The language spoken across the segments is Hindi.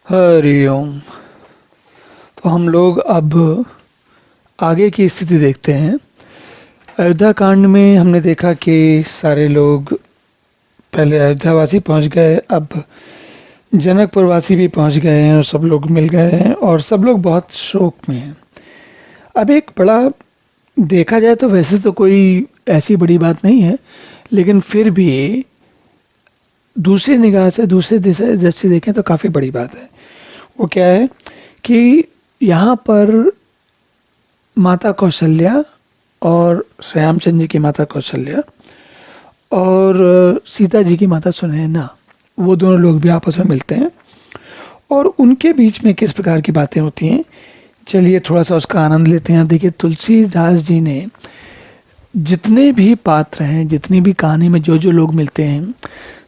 हरि ओम। तो हम लोग अब आगे की स्थिति देखते हैं। अयोध्या कांड में हमने देखा कि सारे लोग पहले अयोध्यावासी पहुंच गए, अब जनकपुरवासी भी पहुंच गए हैं और सब लोग मिल गए हैं और सब लोग बहुत शोक में हैं। अब एक बड़ा देखा जाए तो वैसे तो कोई ऐसी बड़ी बात नहीं है, लेकिन फिर भी दूसरी निगाह से दूसरे दृष्टि देखें तो काफ़ी बड़ी बात है। वो क्या है कि यहाँ पर माता कौशल्या और रामचंद्र जी की माता कौशल्या और सीता जी की माता सुनैना, वो दोनों लोग भी आपस में मिलते हैं और उनके बीच में किस प्रकार की बातें होती हैं, चलिए थोड़ा सा उसका आनंद लेते हैं। देखिए, तुलसीदास जी ने जितने भी पात्र हैं, जितनी भी कहानी में जो जो लोग मिलते हैं,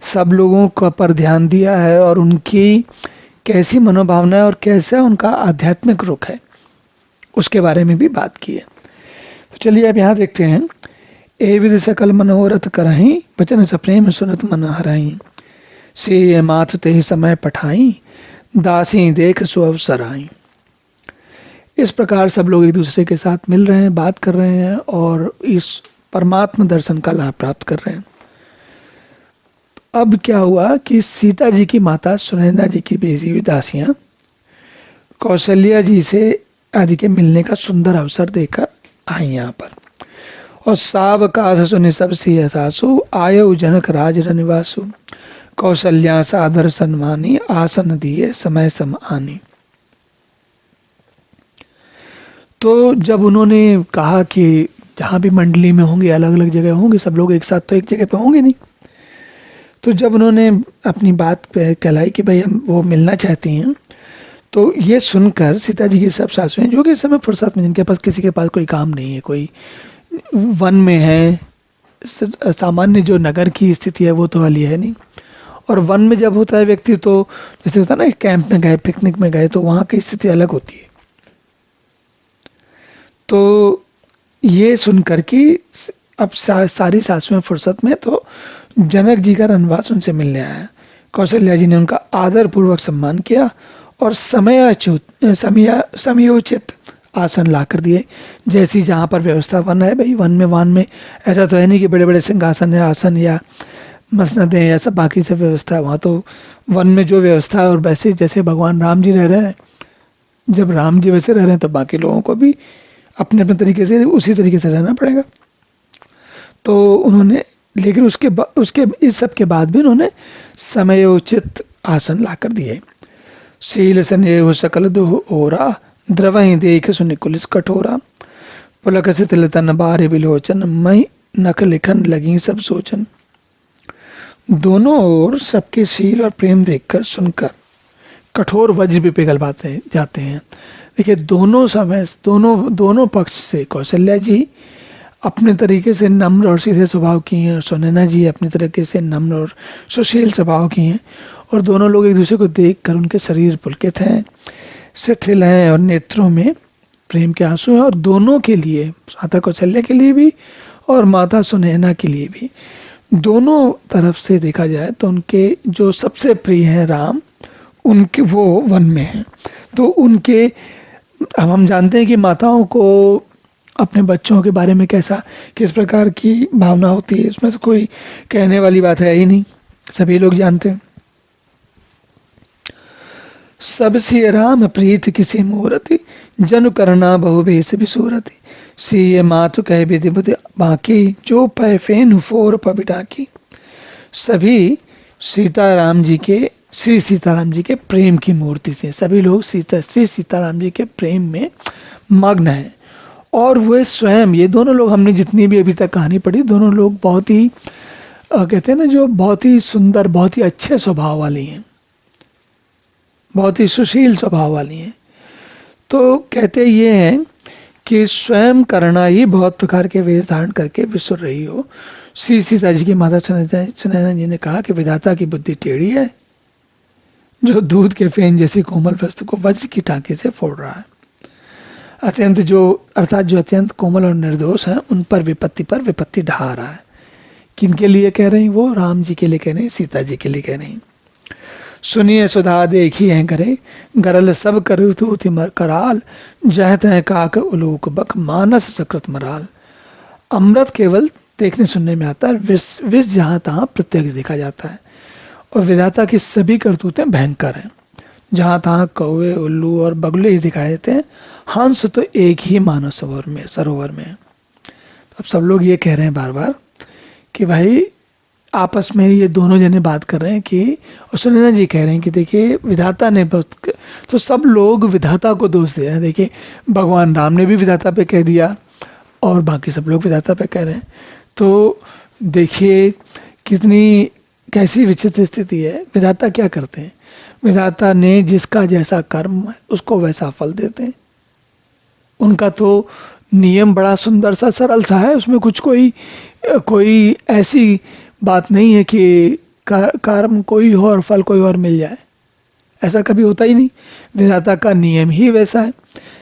सब लोगों का पर ध्यान दिया है और उनकी कैसी मनोभावना है और कैसा उनका आध्यात्मिक रुख है, उसके बारे में भी बात की है। तो चलिए अब यहाँ देखते हैं। ए विध सकल मनोरथ करहीं, बचन सप्रेम सुनत मन हरहीं। से माथ ते समय पठाई, दासी देख सुअवसर आई। इस प्रकार सब लोग एक दूसरे के साथ मिल रहे हैं, बात कर रहे हैं और इस परमात्मा दर्शन का लाभ प्राप्त कर रहे हैं। अब क्या हुआ कि सीता जी की माता सुनैना जी की भेजी हुई दासियां कौशल्या जी से आदि के मिलने का सुंदर अवसर देकर आई यहाँ पर। और सावकाश सुनि सब सिय सासु, आयो जनक राज रनिवासु। कौशल्या सादर सन्मानी, आसन दिए समय सम आनी। तो जब उन्होंने कहा कि जहाँ भी मंडली में होंगे, अलग अलग जगह होंगे, सब लोग एक साथ तो एक जगह पे होंगे नहीं, तो जब उन्होंने अपनी बात पे कहलाई कि भाई हम वो मिलना चाहती हैं, तो ये सुनकर सीता जी की सब सासुएं, जो कि इस समय फुर्सत में, जिनके पास किसी के पास कोई काम नहीं है, कोई वन में है, सामान्य जो नगर की स्थिति है वो तो वाली है नहीं, और वन में जब होता है व्यक्ति, तो जैसे होता है ना, कैंप में गए, पिकनिक में गए, तो वहाँ की स्थिति अलग होती है। तो ये सुनकर कि अब सारी सासुएं फुर्सत में, तो जनक जी का रनवास उनसे मिलने आया। कौशल्या जी ने उनका आदर पूर्वक सम्मान किया और समयोचित आसन ला कर दिए। जैसी जहाँ पर व्यवस्था वन है, भाई वन में ऐसा तो है नहीं कि बड़े बड़े सिंहासन है, आसन या मसनदें या सब बाकी सब व्यवस्था है। वहाँ तो वन में जो व्यवस्था है, और वैसे जैसे भगवान राम जी रह रहे हैं, जब राम जी वैसे रह रहे हैं तो बाकी लोगों को भी अपने अपने तरीके से उसी तरीके से रहना पड़ेगा। तो उन्होंने, लेकिन उसके इस सब के बाद भी उन्होंने समयोचित आसन ला कर दिए। शील स्नेह सकल दुह ओरा, द्रवहि देख सुनि कुलिस कठोरा। पुलक सित तन बारे बिलोचन, मई नख लिखन लगी सब सोचन। दोनों ओर सबके शील और प्रेम देखकर सुनकर कठोर वज्र भी पिघल जाते हैं। देखिए, दोनों पक्ष से कौशल्या जी अपने तरीके से नम्र और सीधे स्वभाव की हैं और सुनैना जी अपने तरीके से नम्र और सुशील स्वभाव की हैं, और दोनों लोग एक दूसरे को देखकर उनके शरीर पुलकित हैं, शिथिल हैं और नेत्रों में प्रेम के आंसू हैं। और दोनों के लिए, माता कौशल्या के लिए भी और माता सुनैना के लिए भी, दोनों तरफ से देखा जाए तो उनके जो सबसे प्रिय हैं राम, उनके वो वन में हैं। तो उनके, अब हम जानते हैं कि माताओं को अपने बच्चों के बारे में किस प्रकार की भावना होती है, इसमें तो कोई कहने वाली बात है ही नहीं, सभी लोग जानते हैं। सब सिय राम प्रीत किसी मूरति, जनु करना बहु बेस बिसूरति। सिय मातु कह विधि बुधि बाकी, जो पै फेन फोर पबिटा की। सभी सीताराम जी के, श्री सीताराम जी के प्रेम की मूर्ति से सभी लोग श्री सीताराम जी के प्रेम में मग्न हैं। और वे स्वयं, ये दोनों लोग, हमने जितनी भी अभी तक कहानी पढ़ी, दोनों लोग बहुत ही कहते हैं ना, जो बहुत ही सुंदर, बहुत ही अच्छे स्वभाव वाली हैं, बहुत ही सुशील स्वभाव वाली हैं। तो कहते ये हैं कि स्वयं करना ही बहुत प्रकार के वेश धारण करके विसुर रही हो। श्री सीता जी की माता सुनैना जी ने कहा कि विधाता की बुद्धि टेढ़ी है, जो दूध के फेन जैसी कोमल वस्तु को वज्र की टांके से फोड़ रहा है। अत्यंत जो अत्यंत कोमल और निर्दोष हैं, उन पर विपत्ति ढा रहा है। किनके लिए कह रही? वो राम जी के लिए कह रही, सीता जी के लिए कह रही। सुनिए सुधा देखी है करे, गरल सब करु तूति कराल, जहत है काक उलूक बक मानस सकृत मराल। अमृत केवल देखने सुनने में आता है, विष विष जहां तहां प्रत्यक्ष देखा जाता है। और विधाता की सभी करतूतें भयंकर हैं। जहां तहां कौवे उल्लू और बगुले ही दिखाई देते हैं, हंस तो एक ही मानव सरोवर में है। अब सब लोग ये कह रहे हैं बार बार कि भाई आपस में ये दोनों जने बात कर रहे हैं कि, और सुनैना जी कह रहे हैं कि देखिए विधाता ने तो सब लोग विधाता को दोष दे रहे हैं। देखिए भगवान राम ने भी विधाता पे कह दिया और बाकी सब लोग विधाता पे कह रहे हैं। तो देखिए कितनी कैसी विचित्र स्थिति है। विधाता क्या करते हैं? विधाता ने जिसका जैसा कर्म है उसको वैसा फल देते हैं। उनका तो नियम बड़ा सुंदर सा सरल सा है, उसमें कुछ कोई ऐसी बात नहीं है कि कर्म कोई हो और फल कोई और मिल जाए, ऐसा कभी होता ही नहीं। विधाता का नियम ही वैसा है।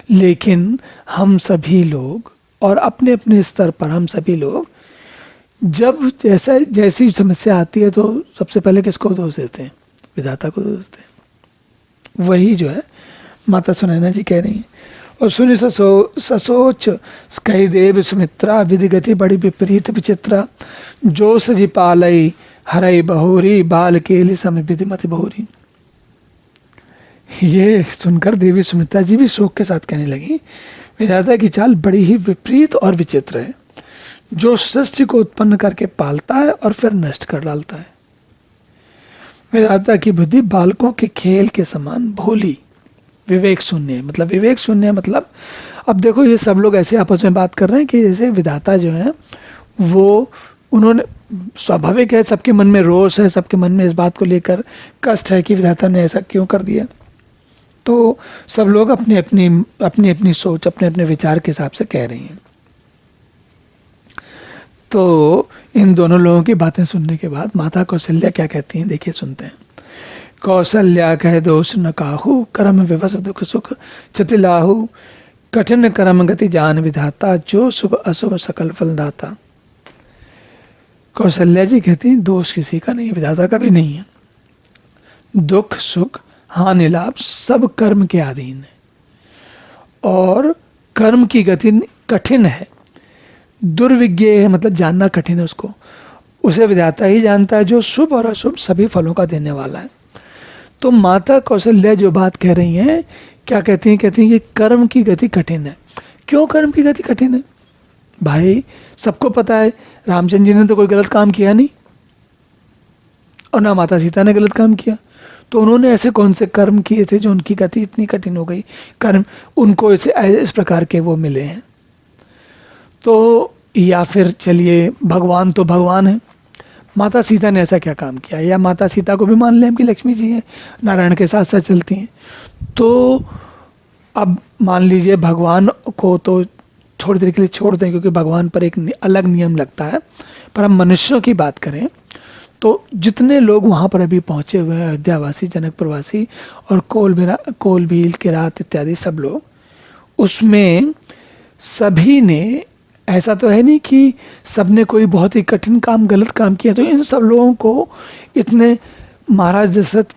लेकिन हम सभी लोग और अपने अपने स्तर पर हम सभी लोग जब जैसी समस्या आती है तो सबसे पहले किसको दोष देते हैं? विधाता को दोष देते हैं। वही जो है माता सुनैना जी कह रही हैं। और सुनि ससोच कही देव सुमित्रा, विधि गति बड़ी विपरीत विचित्रा, जो सजी पालई हरई बहोरी, बाल केली समय विधि मति बहोरी। ये सुनकर देवी सुमित्रा जी भी शोक के साथ कहने लगी, विधाता की चाल बड़ी ही विपरीत और विचित्र है, जो सृष्टि को उत्पन्न करके पालता है और फिर नष्ट कर डालता है। विधाता की बुद्धि बालकों के खेल के समान भोली विवेक शून्य, मतलब विवेक शून्य मतलब, अब देखो ये सब लोग ऐसे आपस में बात कर रहे हैं कि जैसे विधाता जो है वो, उन्होंने, स्वाभाविक है सबके मन में रोष है, सबके मन में इस बात को लेकर कष्ट है कि विधाता ने ऐसा क्यों कर दिया। तो सब लोग अपनी अपनी सोच, अपने अपने विचार के हिसाब से कह रही हैं। तो इन दोनों लोगों की बातें सुनने के बाद माता कौशल्या क्या कहती हैं, देखिए सुनते हैं। कौशल्या कह दोष न काहू, कर्म विवश दुख सुख चतिलाहू, कठिन कर्म गति जान विधाता, जो शुभ अशुभ सकल फल दाता। कौशल्या जी कहती हैं दोष किसी का नहीं, विधाता का भी नहीं है। दुख सुख हानि लाभ सब कर्म के अधीन है और कर्म की गति कठिन है, दुर्विज्ञ है, मतलब जानना कठिन है उसको, उसे विधाता ही जानता है, जो शुभ और अशुभ सभी फलों का देने वाला है। तो माता कौशल्या जो बात कह रही हैं, क्या कहती हैं? कहती हैं कि कर्म की गति कठिन है। क्यों कर्म की गति कठिन है? भाई सबको पता है रामचंद्र जी ने तो कोई गलत काम किया नहीं और ना माता सीता ने गलत काम किया, तो उन्होंने ऐसे कौन से कर्म किए थे जो उनकी गति इतनी कठिन हो गई, कर्म उनको इस प्रकार के वो मिले हैं। तो या फिर चलिए भगवान तो भगवान है, माता सीता ने ऐसा क्या काम किया, या माता सीता को भी मान लें कि लक्ष्मी जी हैं, नारायण के साथ साथ चलती हैं। तो अब मान लीजिए भगवान को तो थोड़ी देर के लिए छोड़ दें क्योंकि भगवान पर एक अलग नियम लगता है, पर हम मनुष्यों की बात करें तो जितने लोग वहां पर अभी पहुंचे हुए हैं, अयोध्यावासी, जनकपुरवासी और कोल भील किरात इत्यादि सब लोग, उसमें सभी ने, ऐसा तो है नहीं कि सबने कोई बहुत ही कठिन काम गलत काम किया। तो इन सब लोगों को इतने महाराज दशरथ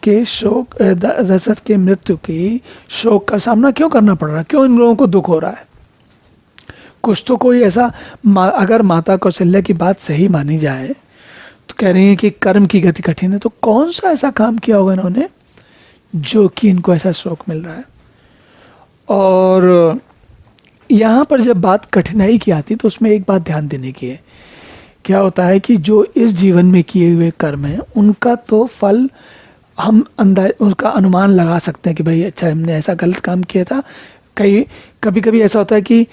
के मृत्यु की शोक का सामना क्यों करना पड़ रहा है? क्यों इन लोगों को दुख हो रहा है? कुछ तो कोई ऐसा, अगर माता कौशल्या की बात सही मानी जाए तो कह रही है कि कर्म की गति कठिन है, तो कौन सा ऐसा काम किया होगा इन्होंने जो कि इनको ऐसा शोक मिल रहा है? और यहां पर जब बात कठिनाई की आती तो उसमें एक बात ध्यान देने की है। क्या होता है कि जो इस जीवन में किए हुए कर्म हैं उनका तो फल हम उसका अनुमान लगा सकते हैं कि भाई अच्छा हमने ऐसा गलत काम किया था। कभी कभी ऐसा होता है कि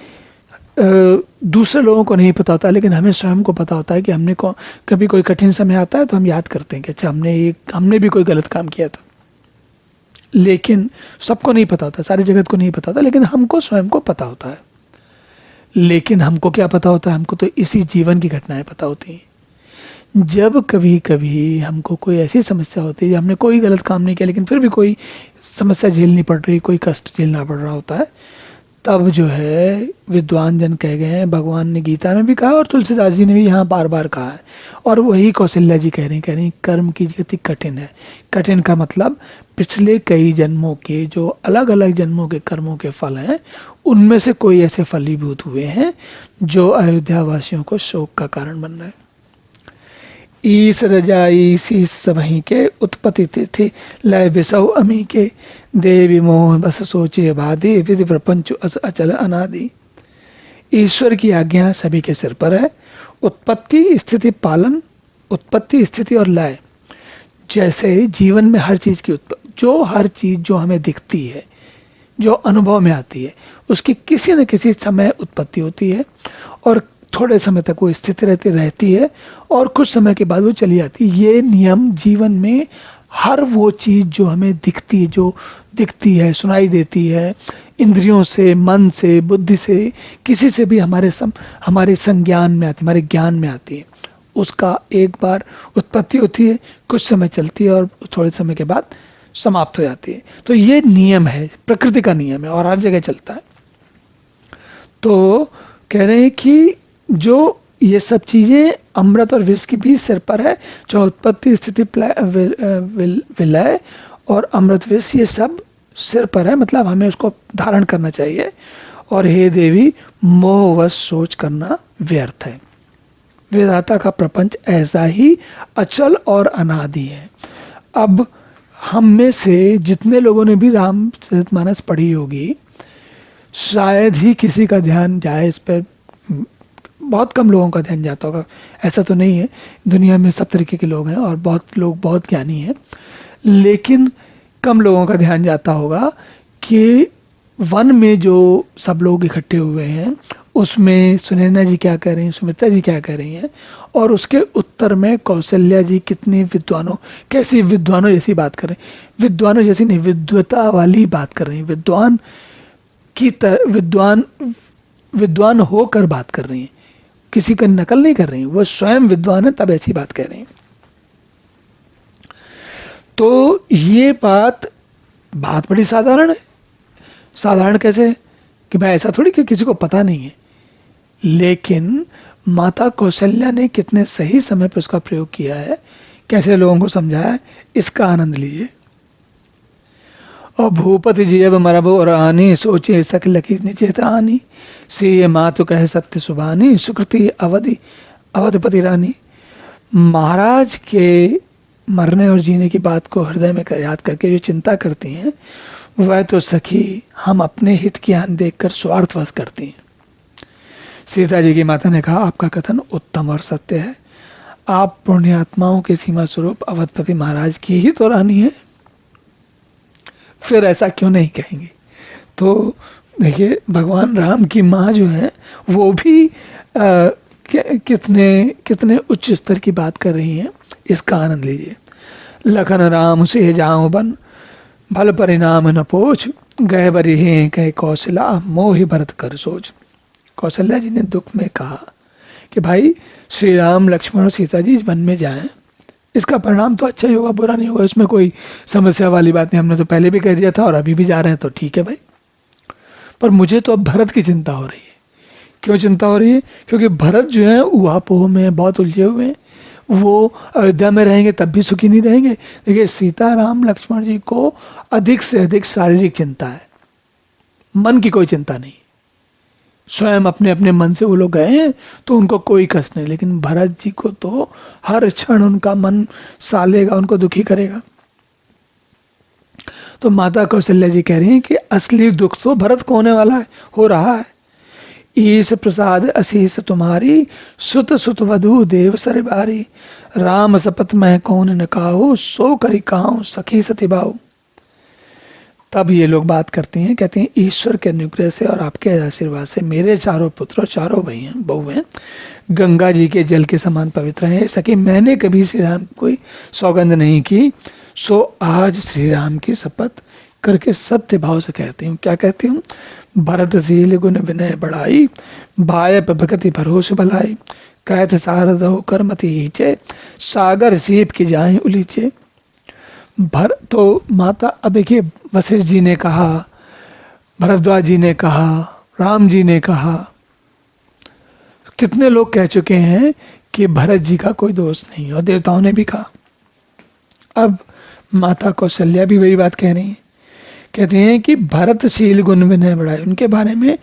दूसरे लोगों को नहीं पता होता, लेकिन हमें स्वयं को पता होता है कि हमने कभी कोई कठिन समय आता है तो हम याद करते हैं कि अच्छा हमने भी कोई गलत काम किया था। लेकिन सबको नहीं पता होता, सारी जगत को नहीं पता होता, लेकिन हमको स्वयं को पता होता है। लेकिन हमको क्या पता होता है? हमको तो इसी जीवन की घटनाएं पता होती हैं। जब कभी कभी हमको कोई ऐसी समस्या होती है, हमने कोई गलत काम नहीं किया लेकिन फिर भी कोई समस्या झेलनी पड़ रही, कोई कष्ट झेलना पड़ रहा होता है, तब जो है विद्वान जन कह गए हैं, भगवान ने गीता में भी कहा और तुलसीदास जी ने भी यहाँ बार बार कहा है, और वही कौशल्या जी कह रही कर्म की गति कठिन है। कठिन का मतलब पिछले कई जन्मों के जो अलग अलग जन्मों के कर्मों के फल हैं, उनमें से कोई ऐसे फलीभूत हुए हैं जो अयोध्या वासियों को शोक का कारण बन रहे हैं। ईस रजाई शीस वहीं के उत्पत्ति तिथि लय विसौ अमी के, देवी मोह बस सोचे बाधे विधि प्रपंच अचल अनादि। ईश्वर की आज्ञा सभी के सिर पर है। उत्पत्ति स्थिति पालन, उत्पत्ति स्थिति और लय, जैसे जीवन में हर चीज की जो हर चीज जो हमें दिखती है, जो अनुभव में आती है, उसकी किसी न किसी समय उत्पत्ति होती है और थोड़े समय तक वो स्थिति रहती है और कुछ समय के बाद वो चली जाती है। ये नियम जीवन में हर वो चीज जो हमें दिखती है, जो दिखती है, सुनाई देती है, इंद्रियों से, मन से, बुद्धि से, किसी से भी हमारे संज्ञान में आती, हमारे ज्ञान में आती है, उसका एक बार उत्पत्ति होती है, कुछ समय चलती है और थोड़े समय के बाद समाप्त हो जाती है। तो ये नियम है, प्रकृति का नियम है और हर जगह चलता है। तो कह रहे हैं कि जो ये सब चीजें अमृत और विष की भी सिर पर है, जो उत्पत्ति स्थिति विलय और अमृत विष, ये सब सिर पर है, मतलब हमें उसको धारण करना चाहिए। और हे देवी, मोहवश सोच करना व्यर्थ है। विधाता का प्रपंच ऐसा ही अचल और अनादि है। अब हम में से जितने लोगों ने भी रामचरितमानस पढ़ी होगी, शायद ही किसी का ध्यान जाए इस पर, बहुत कम लोगों का ध्यान जाता होगा, ऐसा तो नहीं है। दुनिया में सब तरीके के लोग हैं और बहुत लोग बहुत ज्ञानी हैं, लेकिन कम लोगों का ध्यान जाता होगा कि वन में जो सब लोग इकट्ठे हुए हैं उसमें सुनैना जी क्या कह रही हैं, सुमित्रा जी क्या कह रही हैं, और उसके उत्तर में कौशल्या जी कितनी विद्वानों, कैसी विद्वानों जैसी बात कर रही हैं। विद्वानों जैसी नहीं, विद्वता वाली बात कर रही हैं, विद्वान की विद्वान होकर बात कर रही हैं, किसी का नकल नहीं कर रही, वो स्वयं विद्वान है तब ऐसी बात कह रही हैं। तो ये बात बड़ी साधारण है। साधारण कैसे कि भाई ऐसा थोड़ी कि किसी को पता नहीं है, लेकिन माता कौशल्या ने कितने सही समय पर उसका प्रयोग किया है, कैसे लोगों को समझाया है, इसका आनंद लीजिए। और भूपति जी अब मरबो रानी, सोचे सकल की निचेत आनी, से मातु कह सत्य सुबानी, सुकृति अवधपति रानी। महाराज के मरने और जीने की बात को हृदय में याद करके जो चिंता करती हैं, वह तो सखी हम अपने हित की आन देखकर स्वार्थवश करती हैं। सीता जी की माता ने कहा, आपका कथन उत्तम और सत्य है, आप पुण्यात्माओं के सीमा स्वरूप अवधपति महाराज की ही तो रानी है, फिर ऐसा क्यों नहीं कहेंगे। तो देखिए, भगवान राम की माँ जो है वो भी कितने उच्च स्तर की बात कर रही हैं, इसका आनंद लीजिए। लखन राम से जाऊं बन, भल परिणाम न पोछ, गए बरी हैं कह कौशला, मोहि भरत कर सोच। कौशल्या जी ने दुख में कहा कि भाई श्री राम लक्ष्मण और सीता जी वन में जाएं, इसका परिणाम तो अच्छा ही होगा, बुरा नहीं होगा, इसमें कोई समस्या वाली बात नहीं, हमने तो पहले भी कह दिया था और अभी भी जा रहे हैं तो ठीक है भाई। पर मुझे तो अब भरत की चिंता हो रही है। क्यों चिंता हो रही है? क्योंकि भरत जो है ऊहापोह में बहुत उलझे हुए हैं, वो अयोध्या में रहेंगे तब भी सुखी नहीं रहेंगे। देखिए, सीता राम लक्ष्मण जी को अधिक से अधिक शारीरिक चिंता है, मन की कोई चिंता नहीं। स्वयं अपने अपने मन से वो लोग गए हैं तो उनको कोई कष्ट नहीं, लेकिन भरत जी को तो हर क्षण उनका मन सालेगा, उनको दुखी करेगा। तो माता कौशल्या जी कह रही हैं कि असली दुख तो भरत को होने वाला है, हो रहा है। ईश प्रसाद असीस तुम्हारी, सुत सुत वधु देव सरबारी, राम सपत मैं कौन न काहू, सो करी काहू सखी सतिबाऊ। तब ये लोग बात करती हैं, कहती हैं ईश्वर के अनुग्रह से और आपके आशीर्वाद से मेरे चारों पुत्र और चारों बहू हैं गंगा जी के जल के समान पवित्र हैं। सखी, मैंने कभी श्री राम को कोई सौगंध नहीं की, सो आज श्री राम की शपथ करके सत्य भाव से कहती हूँ। क्या कहती हूँ? भरतशील गुण विनय बढ़ाई, भायप भगति भरोस भलाई, कहत सारद हो कर्मति हीचे, सागर सीप की जाए उलीचे। तो माता, अब देखिए वशिष्ठ जी ने कहा भरद्वाज जी ने कहा, राम जी ने कहा, कितने लोग कह चुके हैं कि भरत जी का कोई दोष नहीं, और देवताओं ने भी कहा। अब माता कौशल्या भी वही बात कह रही है, कहते हैं कि भरतशील गुण विनय बढ़ाए उनके बारे में,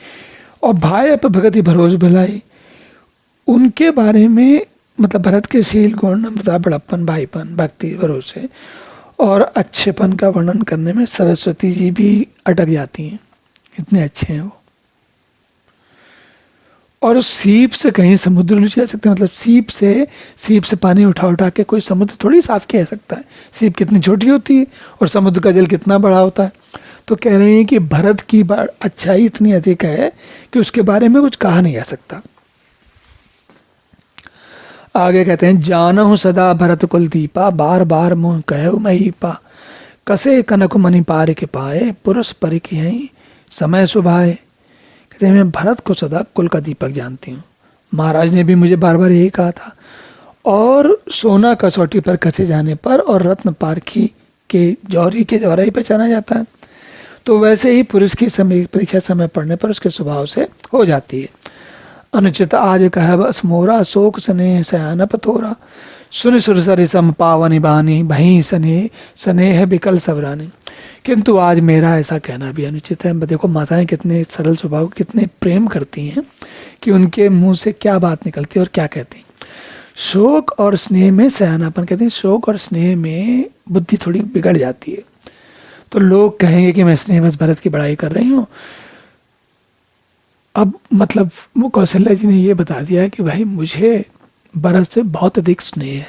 और भाई अप भगति भरोस भलाई उनके बारे में, मतलब भरत के शील गुण, मतलब बड़प्पन, भाईपन, भक्ति, भरोसे और अच्छेपन का वर्णन करने में सरस्वती जी भी अटक जाती हैं, इतने अच्छे हैं वो। और सीप से कहीं समुद्र नहीं जा सकते, मतलब सीप से पानी उठा उठा के कोई समुद्र थोड़ी साफ किया सकता है। सीप कितनी छोटी होती है और समुद्र का जल कितना बड़ा होता है। तो कह रहे हैं कि भरत की अच्छाई इतनी अधिक है कि उसके बारे में कुछ कहा नहीं जा सकता। आगे कहते हैं, जानहु सदा भरत कुल दीपा, बार बार मुँह कहु महीपा, कसे कनक मणि पार के पाए, पुरुष परिकी हैं समय सुभाए। कहते हैं मैं भरत को सदा कुल का दीपक जानती हूँ, महाराज ने भी मुझे बार बार यही कहा था। और सोना कसौटी पर कसे जाने पर और रत्न पारखी के जौहरी के जौहराई पहचाना जाता है। तो वैसे ही पुरुष की परीक्षा समय पढ़ने पर उसके स्वभाव से हो जाती है। अनुचित आज कह बस मोरा, शोक स्नेह सयान पथोरा, सुन सुर सरि सम पावनी बानी, भई स्नेह बिकल सबरानी। किंतु आज मेरा ऐसा कहना भी अनुचित है। देखो माताएं कितने सरल स्वभाव, कितने प्रेम करती हैं कि उनके मुंह से क्या बात निकलती है और क्या कहती हैं। शोक और स्नेह में सयानापन, कहते हैं शोक और स्नेह में बुद्धि थोड़ी बिगड़ जाती है। तो लोग कहेंगे कि मैं स्नेहवश भरत की बड़ाई कर रही हूँ। अब मतलब वो कौशल्या जी ने ये बता दिया कि भाई मुझे भरत से बहुत अधिक स्नेह है,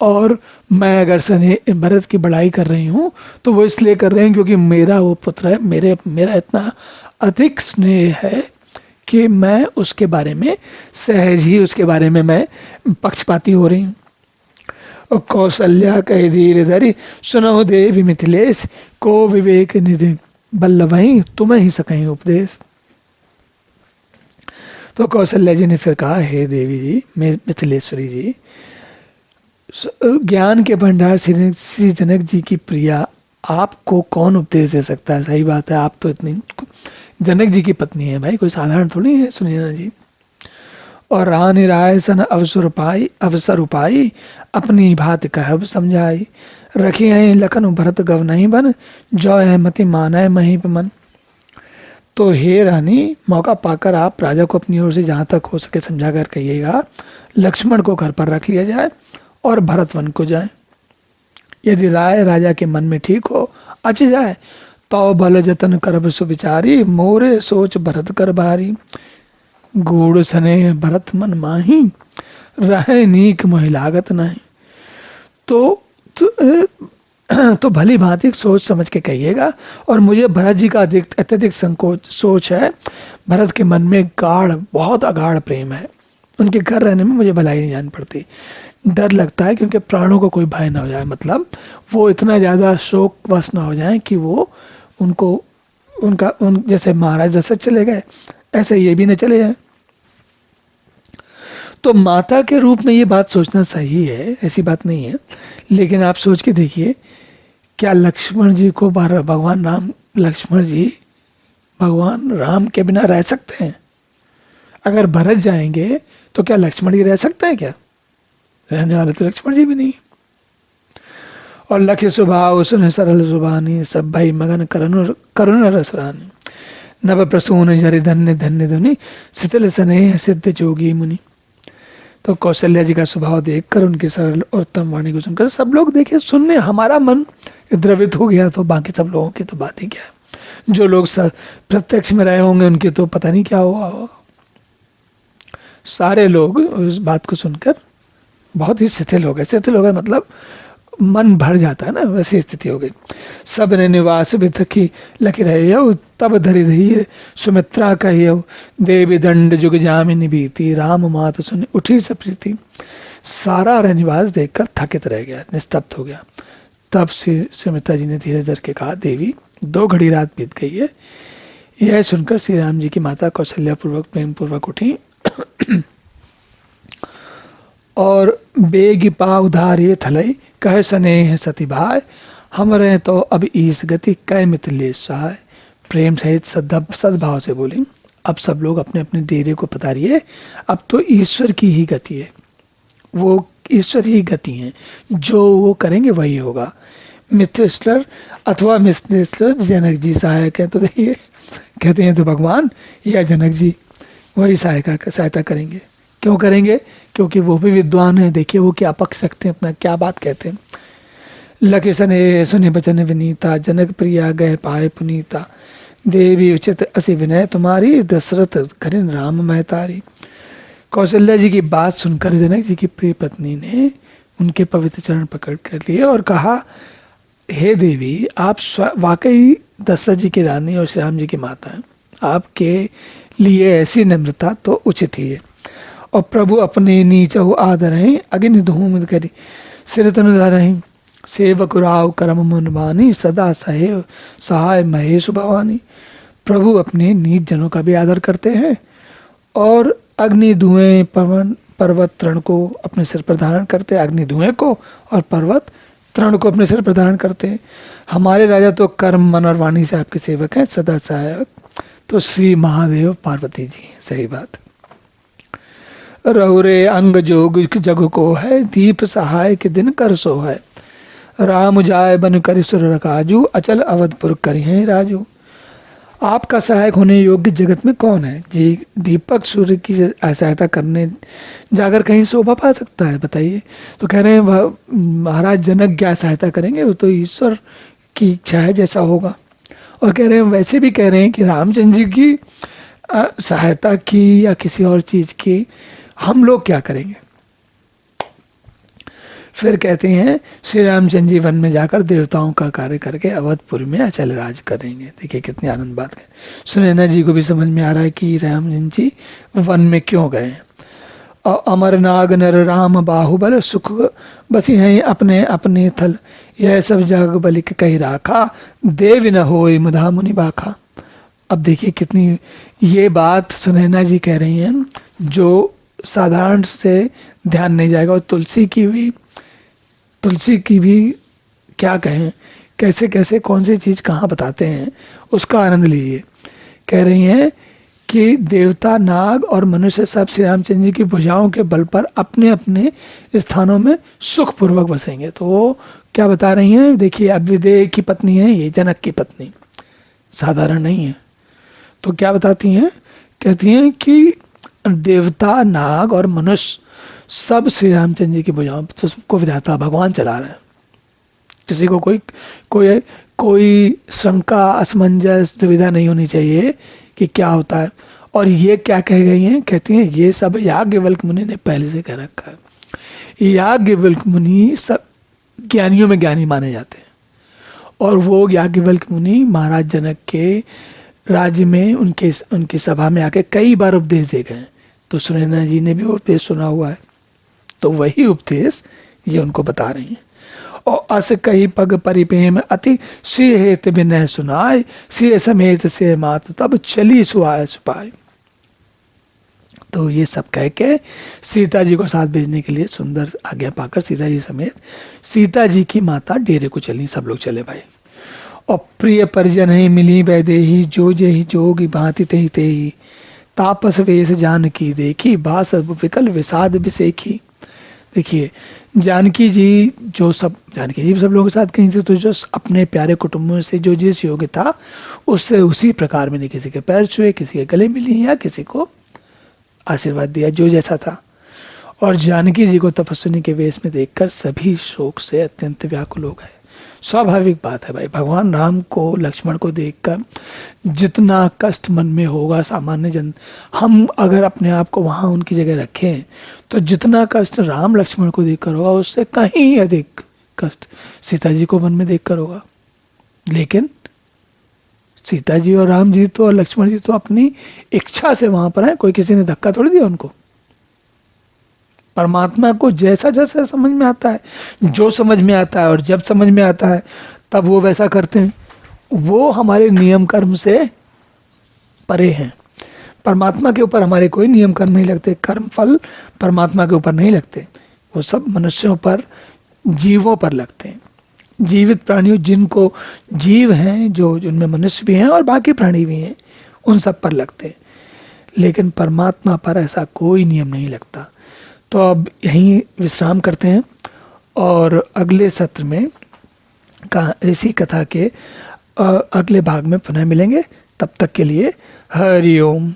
और मैं अगर स्नेह भरत की बड़ाई कर रही हूँ तो वो इसलिए कर रही हूँ क्योंकि मेरा वो पुत्र है, मेरा इतना अधिक स्नेह है कि मैं उसके बारे में सहज ही उसके बारे में मैं पक्षपाती हो रही हूँ। और कौशल्या कह धीरे धरी, सुनो देवी मिथिलेश, को विवेक निधि बल्लभई, तुम्हें ही सकहीं उपदेश। तो कौशल्या जी ने फिर कहा, हे देवी जी, मिथिलेश्वरी जी, ज्ञान के भंडार श्री जनक जी की प्रिया, आपको कौन उपदेश दे सकता है। सही बात है, आप तो इतनी जनक जी की पत्नी है भाई, कोई साधारण थोड़ी है सुनीना जी। और रानी राय सन अवसर उपाई, अपनी भात कहब समझाई, रखी है लखन भरत गव नहीं बन, जो है मति माना है महीप मन। तो हे रानी, मौका पाकर आप राजा को अपनी ओर से जहां तक हो सके समझा कर कहिएगा, लक्ष्मण को घर पर रख लिया जाए और भरत वन को जाए। यदि राय राजा के मन में ठीक हो, अच जाए, तो भल जतन करब सुविचारी, मोरे सोच भरत कर भारी, गूढ़ सने भरत मन माही, रहे नीक मोहि लागत नहीं। तो भली भांति सोच समझ के कहिएगा। और मुझे भरत जी का अत्यधिक संकोच सोच है, भरत के मन में गाढ़, बहुत अगाढ़ प्रेम है, उनके घर रहने में मुझे भलाई नहीं जान पड़ती। डर लगता है कि उनके प्राणों को कोई भय ना हो जाए, मतलब वो इतना ज्यादा शोकवश ना हो जाए कि वो उनको जैसे महाराज दशरथ चले गए ऐसे ये भी न चले जाए। तो माता के रूप में ये बात सोचना सही है, ऐसी बात नहीं है। लेकिन आप सोच के देखिए, क्या लक्ष्मण जी को लक्ष्मण जी भगवान राम के बिना रह सकते हैं? अगर भरत जाएंगे तो क्या लक्ष्मण जी रह सकते हैं? क्या रहने वाले तो लक्ष्मण जी भी नहीं। और लक्ष्य स्वभाव सुन सरल सुबानी, सब भाई मगन करुण रसरानी, नव प्रसून जरि धन्य धन्य धुनि, शीतल स्नेह सिद्ध जोगी मुनि। तो कौशल्या जी का स्वभाव देखकर, उनकी सरल और उत्तम वाणी को सुनकर सब लोग देखे सुनने, हमारा मन द्रवित हो गया। तो बाकी सब लोगों की तो बात ही क्या है, जो लोग प्रत्यक्ष में रहे होंगे उनकी तो पता नहीं क्या हुआ। सारे लोग उस बात को सुनकर बहुत ही शिथिल हो गए, मतलब मन भर जाता है ना, वैसी स्थिति हो गई। सब ने निवास बिथकी लखी रहे हो, तब धरी रही सुमित्रा कहियो, देवी दंड जुग जामिनी बीती, राम मात सुन उठी सप्रीति। सारा रहनिवास देखकर थकित रह गया, निस्तब्ध हो गया। तब से सुमित्रा जी ने धीरे धीरे के कहा, देवी 2 घड़ी रात बीत गई है। यह सुनकर श्री राम जी की माता कौशल्या पूर्वक प्रेम पूर्वक उठी और बेग पा उधारे थलई, कह स्नेह सती भाई, हमरे तो अब ईस गति कै मिथिलेश सहाय। प्रेम सहित सद्भाव से बोली, अब सब लोग अपने अपने डेरे को पधारिए, अब तो ईश्वर की ही गति है, वो ईश्वर ही गति है, जो वो करेंगे वही होगा। मिथिलेश्वर अथवा मिथिलेश्वर जनक जी सहायक है, तो देखिए कहते हैं तो भगवान या जनक जी वही सहायता करेंगे। क्यों करेंगे? क्योंकि वो भी विद्वान है। देखिए वो क्या पक्ष रखते हैं, अपना क्या बात कहते हैं। लखे सने सुने बचन विनीता, जनक प्रिया गए पाए पुनीता, देवी उचित असी विनय तुम्हारी, दशरथ करिन राम महतारी। कौशल्या जी की बात सुनकर जनक जी की प्रिय पत्नी ने उनके पवित्र चरण पकड़ कर लिए और कहा, हे देवी, आप वाकई दशरथ जी की रानी और श्री राम जी की माता हैं, आपके लिए ऐसी नम्रता तो उचित ही है। और प्रभु अपने नीचहु आदर हैं, अग्नि धूम करी सिर तनु धरहि, सेवक राव करम मनमानी, सदा सहे सहाय महेश भवानी। प्रभु अपने नीच जनों का भी आदर करते हैं और अग्नि धुएं पवन पर्वत तृण को अपने सिर पर धारण करते हैं, अग्नि धुएं को और पर्वत तृण को अपने सिर पर धारण करते हैं। हमारे राजा तो कर्म मन और वाणी से आपके सेवक हैं, सदा सहायक तो श्री महादेव पार्वती जी। सही बात। रहुरे अंग जोग जग को है, दीप सहाय के दिन कर सो है, राम जाय बन कर सुर रकाजू, अचल अवधपुर करी है राजू। आपका सहायक होने योग्य जगत में कौन है जी? दीपक सूर्य की सहायता करने जाकर कहीं शोभा पा सकता है, बताइए? तो कह रहे हैं महाराज जनक क्या सहायता करेंगे, वो तो ईश्वर की इच्छा है जैसा होगा। और कह रहे हैं वैसे भी कह रहे हैं कि रामचंद्र जी की सहायता की या किसी और चीज की हम लोग क्या करेंगे। फिर कहते हैं श्री रामचंद्र जी वन में जाकर देवताओं का कार्य करके अवधपुर में अचल राज करेंगे। देखिए कितनी आनंद बात है। सुनैना जी को भी समझ में आ रहा है कि रामचंद्र जी वन में क्यों गए। और अमर नाग नर राम बाहुबल, सुख बसी हैं अपने अपने थल, यह सब जग बलिक कही राखा, देव न होय मुधा मुनि बाखा। अब देखिए कितनी ये बात सुनैना जी कह रही हैं जो साधारण से ध्यान नहीं जाएगा। और तुलसी की भी क्या कहें, कैसे कैसे कौन सी चीज कहाँ बताते हैं, उसका आनंद लीजिए। कह रही हैं कि देवता नाग और मनुष्य सब श्री रामचंद्र जी की भुजाओं के बल पर अपने अपने स्थानों में सुखपूर्वक बसेंगे। तो वो क्या बता रही हैं, देखिए अभ्युदय की पत्नी है ये, जनक की पत्नी, साधारण नहीं है। तो क्या बताती हैं, कहती हैं कि देवता नाग और मनुष्य सब श्री रामचंद्र जी की भुजाओं पर, सबको विधाता भगवान चला रहे हैं। किसी को कोई शंका असमंजस दुविधा नहीं होनी चाहिए कि क्या होता है। और ये क्या कह गई हैं, कहती हैं ये सब याज्ञवल्क्य मुनि ने पहले से कह रखा है। याज्ञवल्क्य मुनि सब ज्ञानियों में ज्ञानी माने जाते हैं और वो याज्ञवल्क्य मुनि महाराज जनक के राज्य में उनकी सभा में आके कई बार उपदेश दे गए। तो सुनैना जी ने भी उपदेश सुना हुआ है, तो वही उपदेश ये उनको बता रही हैं। और अस कही पग परिपेम अति, श्री हेत विनय सुनाय, श्री समेत से मात तब चली सुआय सुपाय। तो ये सब कह के सीता जी को साथ भेजने के लिए सुंदर आज्ञा पाकर सीता जी समेत सीता जी की माता डेरे को चली। सब लोग चले भाई। और प्रिय परिजन ही मिली वैदेही, जो जेहि जोगी भांति तेहि तेहि, तापस वेश जानकी देखी, बास विकल विषाद विसेखी। देखिए जानकी जी भी सब लोगों के साथ कहीं थी, तो जो अपने प्यारे कुटुंबों से जो जिस योग्य था उससे उसी प्रकार में, किसी के पैर छुए, किसी के गले मिली या किसी को आशीर्वाद दिया जो जैसा था। और जानकी जी को तपस्विनी के वेश में देखकर सभी शोक से अत्यंत व्याकुल हो गए। स्वाभाविक बात है भाई, भगवान राम को लक्ष्मण को देखकर जितना कष्ट मन में होगा सामान्य जन, हम अगर अपने आप को वहां उनकी जगह रखें तो जितना कष्ट राम लक्ष्मण को देखकर होगा उससे कहीं अधिक कष्ट सीता जी को मन में देखकर होगा। लेकिन सीता जी और राम जी तो और लक्ष्मण जी तो अपनी इच्छा से वहां पर है, कोई किसी ने धक्का थोड़ी दिया उनको। परमात्मा को जैसा जैसा समझ में आता है, जो समझ में आता है और जब समझ में आता है तब वो वैसा करते हैं। वो हमारे नियम कर्म से परे हैं। परमात्मा के ऊपर हमारे कोई नियम कर्म नहीं लगते, कर्म फल परमात्मा के ऊपर नहीं लगते, वो सब मनुष्यों पर, जीवों पर लगते हैं। जीवित प्राणियों, जिनको जीव हैं, जो जिनमें मनुष्य भी हैं और बाकी प्राणी भी हैं, उन सब पर लगते हैं। लेकिन परमात्मा पर ऐसा कोई नियम नहीं लगता। तो अब यहीं विश्राम करते हैं और अगले सत्र में इसी कथा के अगले भाग में पुनः मिलेंगे। तब तक के लिए हरि ओम।